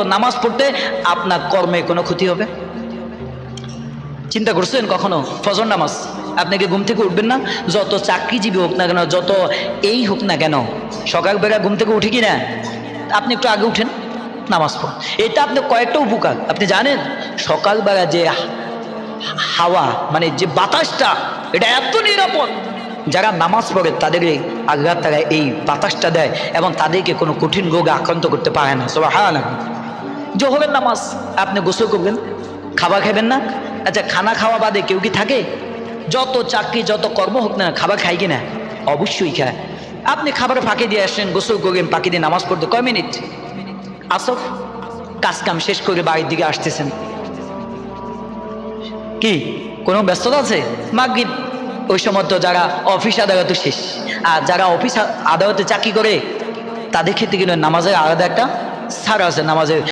তো নামাজ পড়তে আপনার কর্মে কোনো ক্ষতি হবে? চিন্তা করছেন কখনো? ফজর নামাজ আপনি কি ঘুম থেকে উঠবেন না? যত চাকরিজীবী হোক না কেন, যত এই হোক না কেন, সকালবেলা ঘুম থেকে উঠে কি না আপনি একটু আগে উঠেন, নামাজ পড়েন। এটা আপনি কয়েকটা উপকার আপনি জানেন। সকালবেলা যে হাওয়া, মানে যে বাতাসটা, এটা এত নিরাপদ। যারা নামাজ পড়ে তাদের আল্লাহ তাআলা এই বাতাসটা দেয় এবং তাদেরকে কোনো কঠিন রোগে আক্রান্ত করতে পারে না। সুবহানাল্লাহ। জোহরের নামাজ আপনি গোসল করবেন, খাবার খাবেন না? আচ্ছা, খানা খাওয়া বাদে কেউ কি থাকে? যত চাকরি যত কর্ম হোক না, খাবার খাই কিনা? অবশ্যই খায়। আপনি খাবার ফাঁকি দিয়ে আসছেন, গোসল করবেন, ফাঁকি দিয়ে নামাজ পড়তে কয় মিনিট? আসর কাজ কাম শেষ করে বাড়ির দিকে আসতেছেন, কি কোনো ব্যস্ততা আছে? মাগরিব, ওই সময় তো যারা অফিস আদালত শেষ, আর যারা অফিস আদালতে চাকরি করে তাদের ক্ষেত্রে কিন্তু নামাজের আলাদা একটা ছাড় আছে। নামাজের